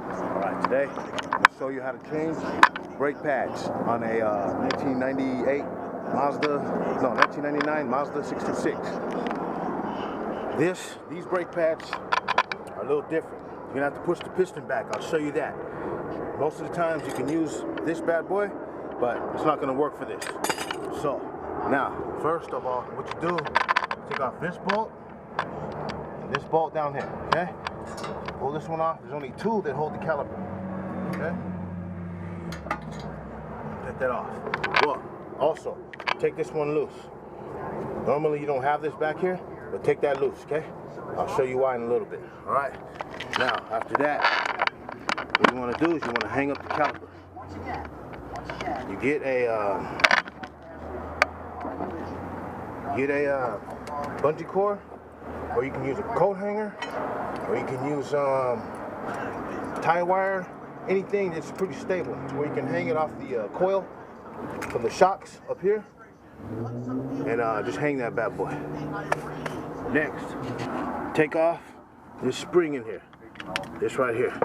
Alright, today I'm going to show you how to change brake pads on a 1998 1999 Mazda 626. These brake pads are a little different. You're going to have to push the piston back. I'll show you that. Most of the times you can use this bad boy, but it's not going to work for this. So, now, first of all, what you do, take off this bolt and this bolt down here, okay? Pull this one off. There's only two that hold the caliper, okay? Get that off. Well, also, take this one loose. Normally you don't have this back here, but take that loose, okay? I'll show you why in a little bit, all right? Now, after that, what you want to do is you want to hang up the caliper. You get a bungee cord, or you can use a coat hanger, or you can use tie wire, anything that's pretty stable, where you can hang it off the coil from the shocks up here, and just hang that bad boy. Next, take off this spring in here, this right here.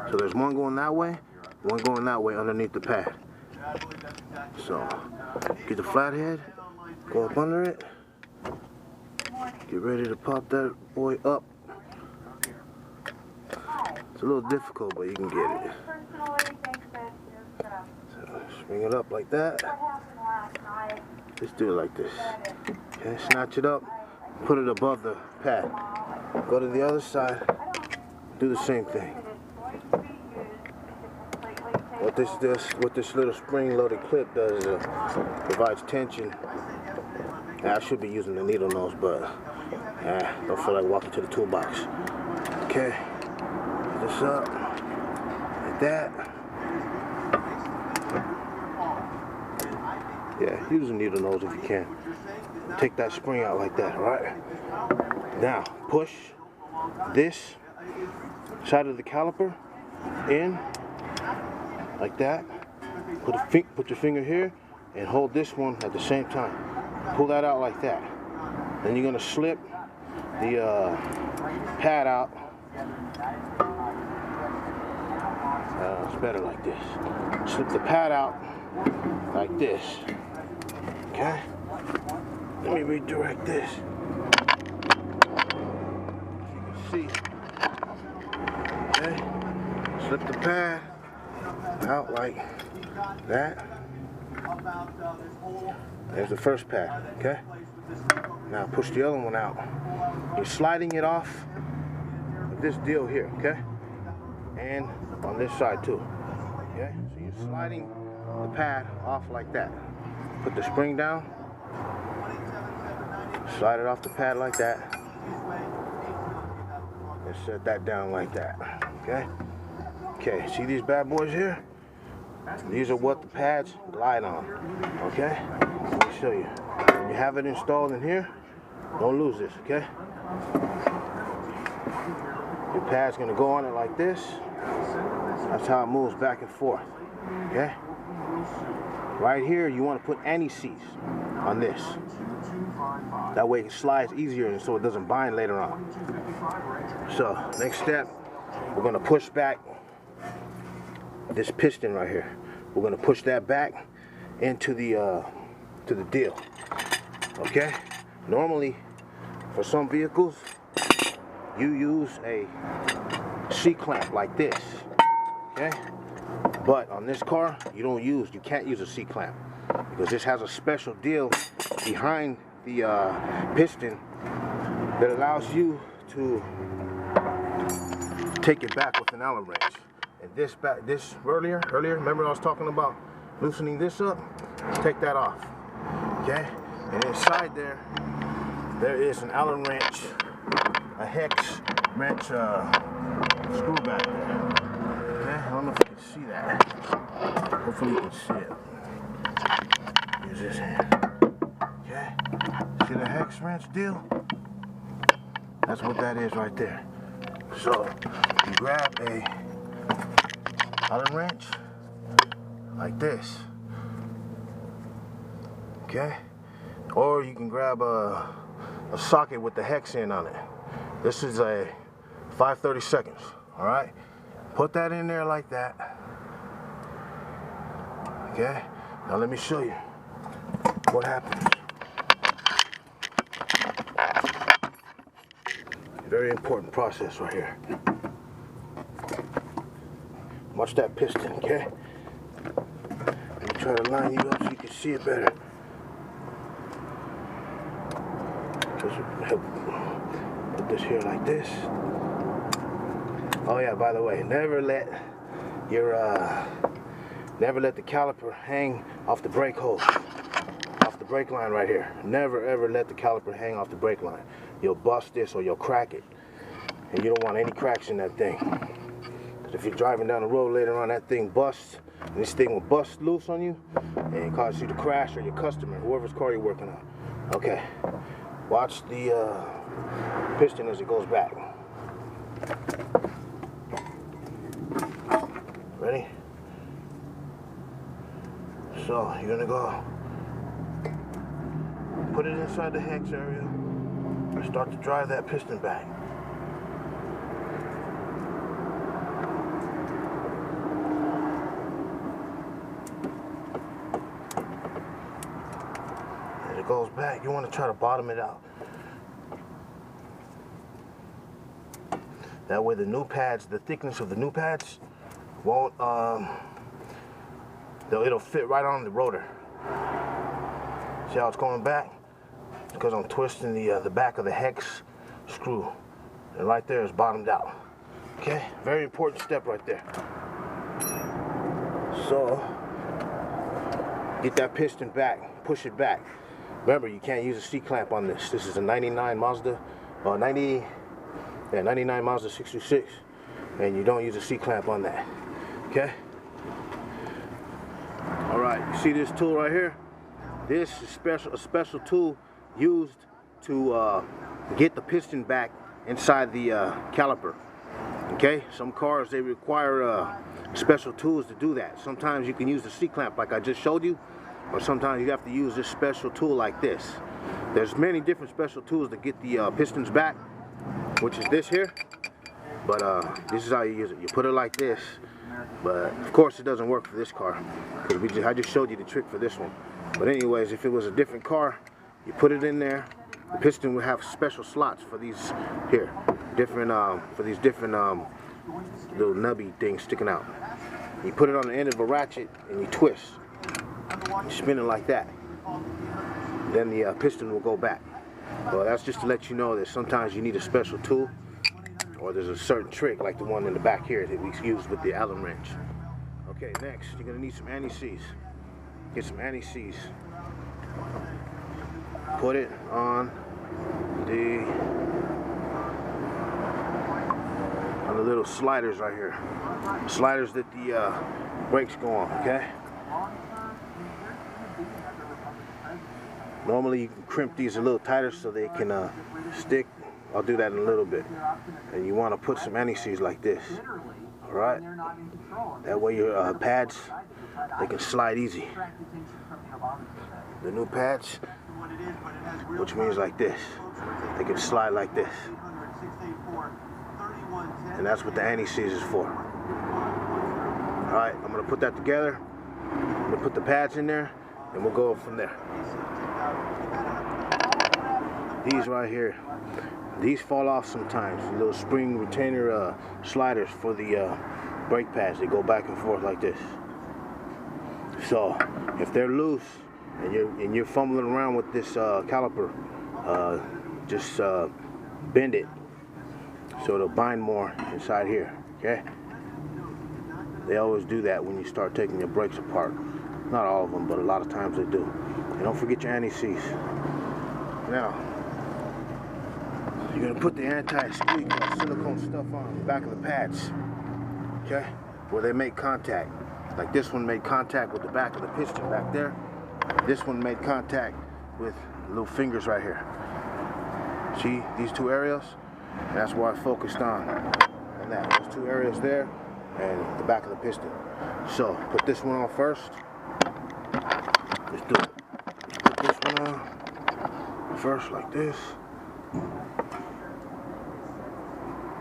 So there's one going that way, one going that way underneath the pad. So get the flathead, go up under it, get ready to pop that boy up. It's a little difficult, but you can get it. So swing it up like that. Just do it like this. Okay, snatch it up, put it above the pad. Go to the other side, do the same thing. What this little spring-loaded clip does is provides tension. I should be using the needle nose, but don't feel like walking to the toolbox. Okay, put this up like that. Yeah, use a needle nose if you can. Take that spring out like that, all right? Now, push this side of the caliper in like that. Put your finger here and hold this one at the same time. Pull that out like that. Then you're gonna slip the pad out. It's better like this. Slip the pad out like this. Okay? Let me redirect this. So you can see. Okay? Slip the pad out like that. There's the first pad, okay? Now push the other one out. You're sliding it off with this deal here, okay? And on this side too, okay? So you're sliding the pad off like that. Put the spring down, slide it off the pad like that, and set that down like that, okay? Okay, see these bad boys here? These are what the pads glide on, okay? Let me show you. When you have it installed in here, don't lose this, okay? Your pad's gonna go on it like this. That's how it moves back and forth, okay? Right here, you want to put anti-seize on this. That way it slides easier and so it doesn't bind later on. So, next step, we're gonna push back this piston right here. We're gonna push that back into the deal. Okay? Normally, for some vehicles, you use a C-clamp like this. Okay? But on this car, you can't use a C-clamp because this has a special deal behind the piston that allows you to take it back with an Allen wrench. And this earlier, remember I was talking about loosening this up? Take that off, okay? And inside there is an Allen wrench, a hex wrench screw back there. Okay, I don't know if you can see that. Hopefully you can see it. Use this hand. Okay, see the hex wrench deal? That's what that is right there. So you grab a Allen wrench like this, okay? Or you can grab a socket with the hex in on it. This is a 5/32, all right? Put that in there like that. Okay, now let me show you what happens. Very important process right here. Watch that piston, okay? Let me try to line you up so you can see it better. Just put this here like this. Oh yeah, by the way, never let the caliper hang off the brake hose, off the brake line right here. Never ever let the caliper hang off the brake line. You'll bust this or you'll crack it, and you don't want any cracks in that thing. Because if you're driving down the road later on, that thing busts, and this thing will bust loose on you, and cause you to crash, or your customer, whoever's car you're working on. Okay, watch the piston as it goes back. Ready? So you're gonna go put it inside the hex area and start to drive that piston back. As it goes back, you want to try to bottom it out. That way the new pads, the thickness of the new pads won't, it'll fit right on the rotor. See how it's going back? Because I'm twisting the back of the hex screw, and right there is bottomed out. Okay, very important step right there. So get that piston back, push it back. Remember, you can't use a C-clamp on this. This is a 99 Mazda, 99 Mazda 626, and you don't use a C-clamp on that. Okay. All right, you see this tool right here? This is a special tool used to get the piston back inside the caliper. Okay, some cars, they require special tools to do that. Sometimes you can use the C-clamp like I just showed you, or sometimes you have to use this special tool like this. There's many different special tools to get the pistons back, which is this here, but this is how you use it. You put it like this, but of course it doesn't work for this car, because I just showed you the trick for this one. But anyways, if it was a different car, you put it in there. The piston will have special slots for these here, different for these different little nubby things sticking out. You put it on the end of a ratchet and you twist. You spin it like that. Then the piston will go back. Well, that's just to let you know that sometimes you need a special tool, or there's a certain trick like the one in the back here that we use with the Allen wrench. Okay, next you're gonna need some anti-seize. Get some anti-seize. Put it on the little sliders right here. Sliders that the brakes go on, okay? Normally you can crimp these a little tighter so they can stick. I'll do that in a little bit. And you want to put some anti-seize like this. Alright? That way your pads, they can slide easy. The new pads, which means like this. They can slide like this. And that's what the anti-seize is for. Alright, I'm going to put that together. I'm going to put the pads in there, and we'll go from there. These right here, these fall off sometimes. The little spring retainer sliders for the brake pads. They go back and forth like this. So if they're loose and you're fumbling around with this caliper, just bend it so it'll bind more inside here. Okay? They always do that when you start taking your brakes apart. Not all of them, but a lot of times they do. And don't forget your anti-seize. Now, you're gonna put the anti-squeak silicone stuff on the back of the pads, okay? Where they make contact. Like this one made contact with the back of the piston back there. This one made contact with the little fingers right here. See these two areas? That's where I focused on. And that, those two areas there, and the back of the piston. So, put this one on first. Let's do it. Put this one on first like this.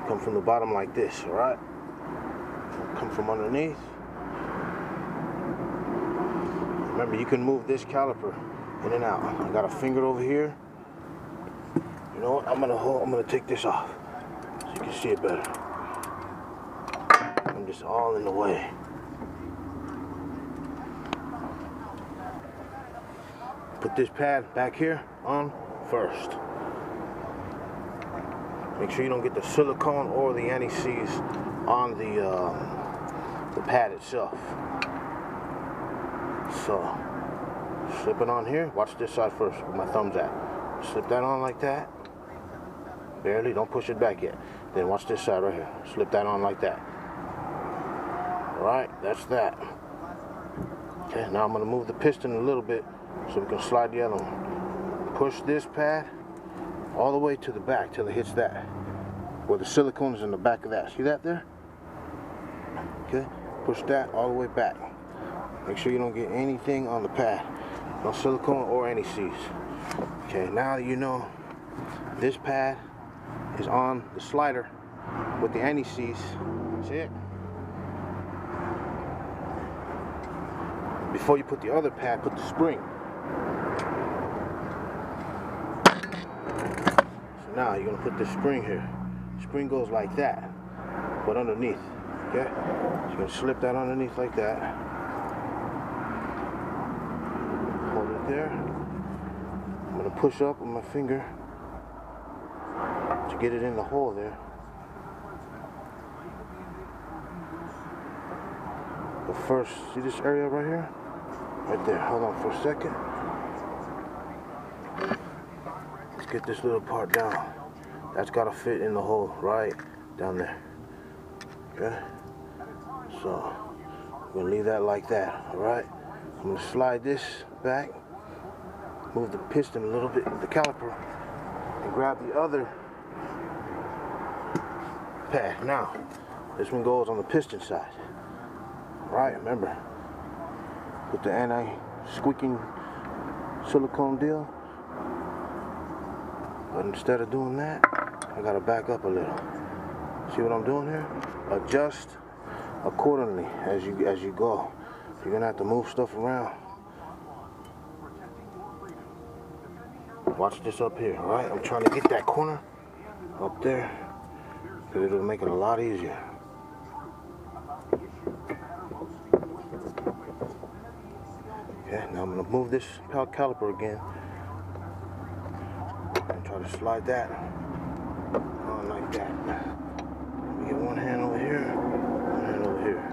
Come from the bottom like this, alright? come from underneath. Remember, you can move this caliper in and out. I got a finger over here. You know what? I'm gonna take this off so you can see it better. I'm just all in the way. Put this pad back here on first. Make sure you don't get the silicone or the anti-seize on the pad itself. So, slip it on here. Watch this side first where my thumb's at. Slip that on like that. Barely, don't push it back yet. Then watch this side right here. Slip that on like that. Alright, that's that. Okay, now I'm going to move the piston a little bit so we can slide the other one. Push this pad all the way to the back till it hits that. Where the silicone is in the back of that. See that there? Okay, push that all the way back. Make sure you don't get anything on the pad. No silicone or any seize. Okay, now that you know this pad is on the slider with the anti-seize. That's it. Before you put the other pad, put the spring. So now you're gonna put the spring here. Spring goes like that, but underneath. Okay? So you're gonna slip that underneath like that. Hold it there. I'm gonna push up with my finger to get it in the hole there. But first, see this area right here? Right there. Hold on for a second. Let's get this little part down. That's got to fit in the hole right down there. Okay? So, we're going to leave that like that. Alright? I'm going to slide this back. Move the piston a little bit with the caliper. And grab the other pad. Now, this one goes on the piston side. Right, remember, put the anti-squeaking silicone deal. But instead of doing that, I gotta back up a little. See what I'm doing here? Adjust accordingly as you go. You're gonna have to move stuff around. Watch this up here, alright? I'm trying to get that corner up there because it'll make it a lot easier. Okay, now I'm going to move this caliper again and try to slide that on like that. Let me get one hand over here, one hand over here.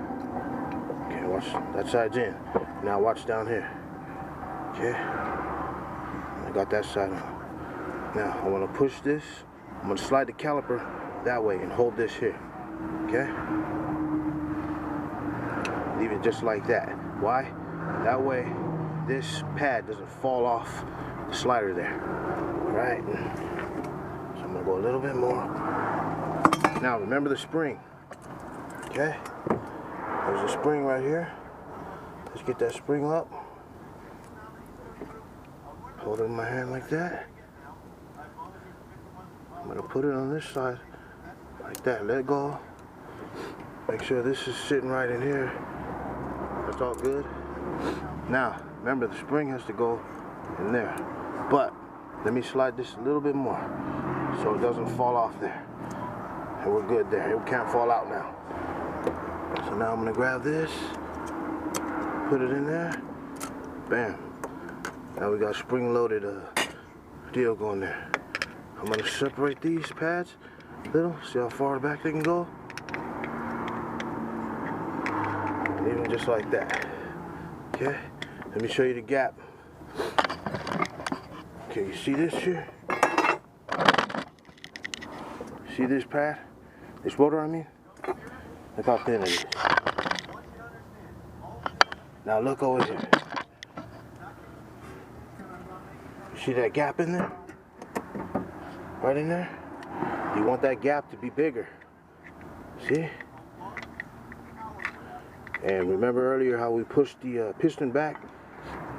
Okay, watch, that side's in. Now watch down here. Okay, I got that side on. Now I want to push this. I'm going to slide the caliper that way and hold this here. Okay? Leave it just like that. Why? That way this pad doesn't fall off the slider there. Alright? So I'm going to go a little bit more. Now remember the spring. Okay? There's a spring right here. Let's get that spring up. Hold it in my hand like that. I'm going to put it on this side like that. Let go. Make sure this is sitting right in here. That's all good. Now, remember the spring has to go in there. But let me slide this a little bit more so it doesn't fall off there. And we're good there. It can't fall out now. So now I'm going to grab this, put it in there. Bam. Now we got spring-loaded deal going there. I'm going to separate these pads a little. See how far back they can go. Even just like that. Okay, let me show you the gap. Okay, you see this here? See this pad? This rotor, I mean? Look how thin it is. Now look over here. You see that gap in there? Right in there? You want that gap to be bigger. See? And remember earlier how we pushed the piston back?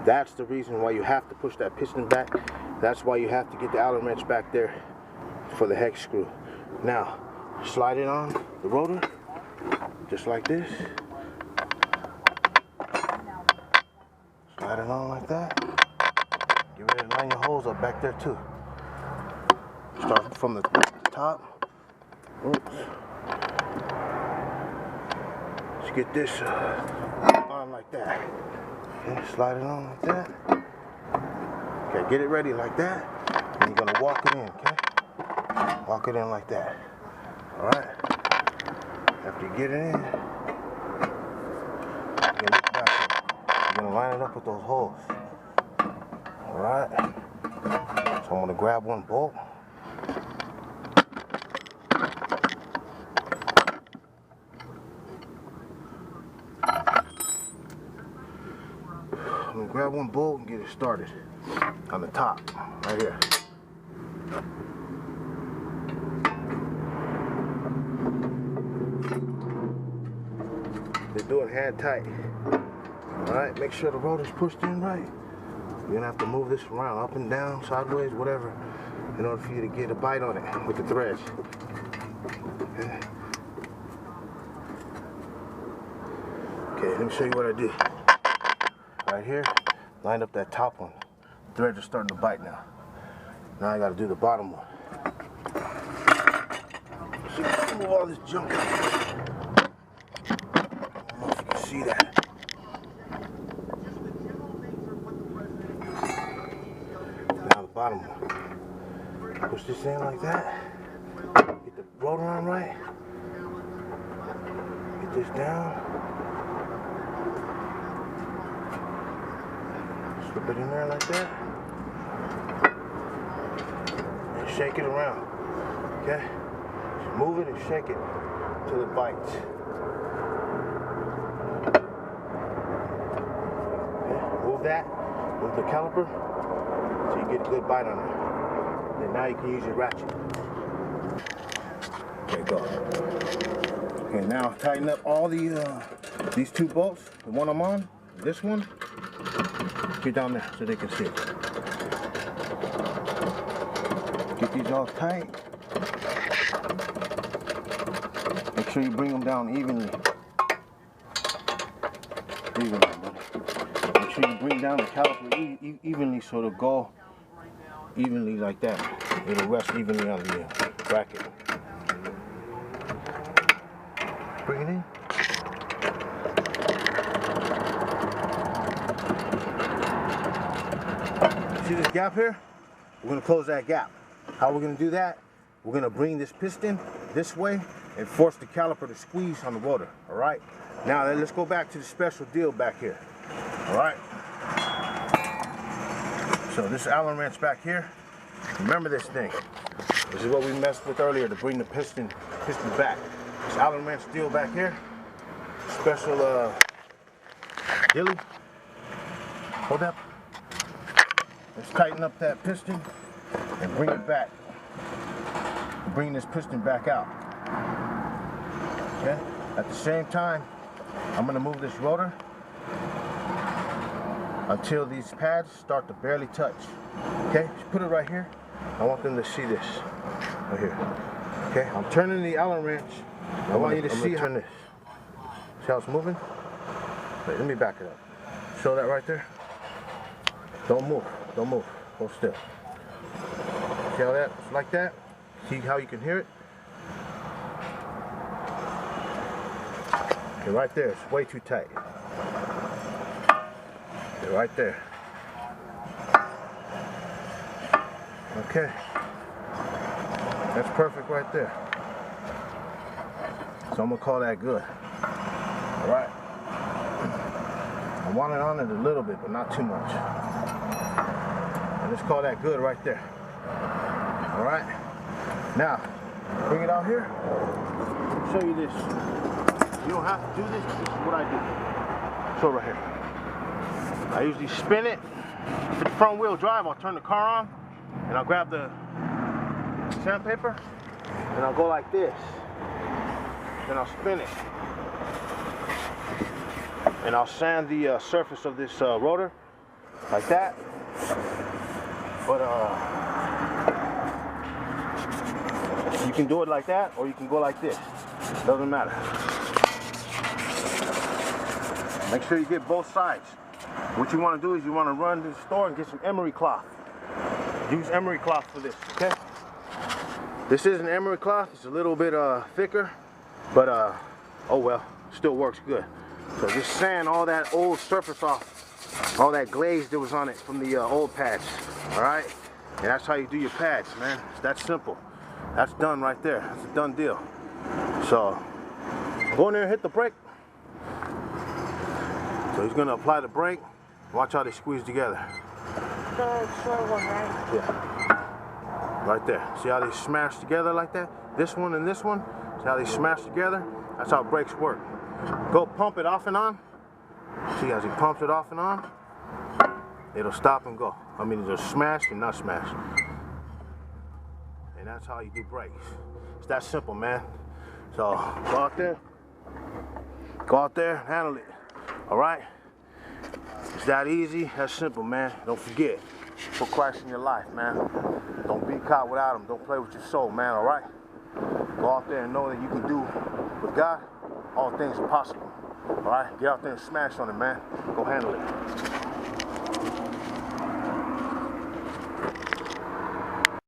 That's the reason why you have to push that piston back. That's why you have to get the Allen wrench back there for the hex screw. Now, slide it on the rotor. just like this. Slide it on like that. Get ready to line your holes up back there too. Start from the top. Oops. Let's get this on like that. Okay, slide it on like that. Okay, get it ready like that. And you're gonna walk it in, okay? Walk it in like that. Alright? After you get it in, you're gonna look back in. You're gonna line it up with those holes. Alright? So I'm gonna grab one bolt. I'm gonna grab one bolt and get it started on the top, right here. Just do it hand tight. Alright, make sure the rotor's pushed in right. You're gonna have to move this around, up and down, sideways, whatever, in order for you to get a bite on it with the threads. Okay, let me show you what I do. Right here, line up that top one. Threads are starting to bite now. Now I gotta do the bottom one. So move all this junk out. I don't know if you can see that. Now the bottom one. Push this in like that. Get the rotor on right. Get this down. Slip it in there like that. And shake it around. Okay? Just move it and shake it till it bites. Okay? Move that with the caliper so you get a good bite on it. And now you can use your ratchet. Okay, go. Okay, now tighten up all the these two bolts. The one I'm on, this one. Get down there so they can see it. Get these all tight. Make sure you bring them down evenly. Evenly, buddy. Make sure you bring down the caliper evenly so it'll go evenly like that. It'll rest evenly on the bracket. Bring it in. See this gap here? We're going to close that gap. How we're going to do that? We're going to bring this piston this way and force the caliper to squeeze on the rotor. Alright? Now let's go back to the special deal back here. Alright? So this Allen wrench back here. Remember this thing. This is what we messed with earlier to bring the piston back. This Allen wrench deal back here. Special dilly. Hold up. Let's tighten up that piston and bring it back. Bring this piston back out. Okay? At the same time, I'm going to move this rotor until these pads start to barely touch. Okay? Just put it right here. I want them to see this. Right here. Okay? I'm turning the Allen wrench. I want you to see how this. See how it's moving? Wait, let me back it up. Show that right there. Don't move. Don't move. Hold still. See how that's like that? See how you can hear it? Okay, right there. It's way too tight. Okay, right there. Okay. That's perfect right there. So I'm going to call that good. Alright. I want it on it a little bit, but not too much. Let's call that good right there. Alright? Now, bring it out here. I'll show you this. You don't have to do this, but this is what I do. So right here. I usually spin it. If it's front wheel drive, I'll turn the car on and I'll grab the sandpaper and I'll go like this. Then I'll spin it. And I'll sand the surface of this rotor like that. But you can do it like that or you can go like this. Doesn't matter. Make sure you get both sides. What you want to do is you want to run to the store and get some emery cloth. Use emery cloth for this, okay? This isn't emery cloth. It's a little bit thicker, but oh well, still works good. So just sand all that old surface off, all that glaze that was on it from the old pads, all right? And that's how you do your pads, man. It's that simple. That's done right there. That's a done deal. So go in there and hit the brake. So he's gonna apply the brake. Watch how they squeeze together. The short one, right? Yeah. Right there. See how they smash together like that? This one and this one. See how they smash together? That's how brakes work. Go pump it off and on. See as he pumps it off and on, it'll stop and go. I mean, it'll smash and not smash. And that's how you do brakes. It's that simple, man. So go out there, handle it. All right? It's that easy, that's simple, man. Don't forget, put Christ in your life, man. Don't be caught without him. Don't play with your soul, man, all right? Go out there and know that you can do with God, all things are possible. All right? Get out there and smash on it, man. Go handle it.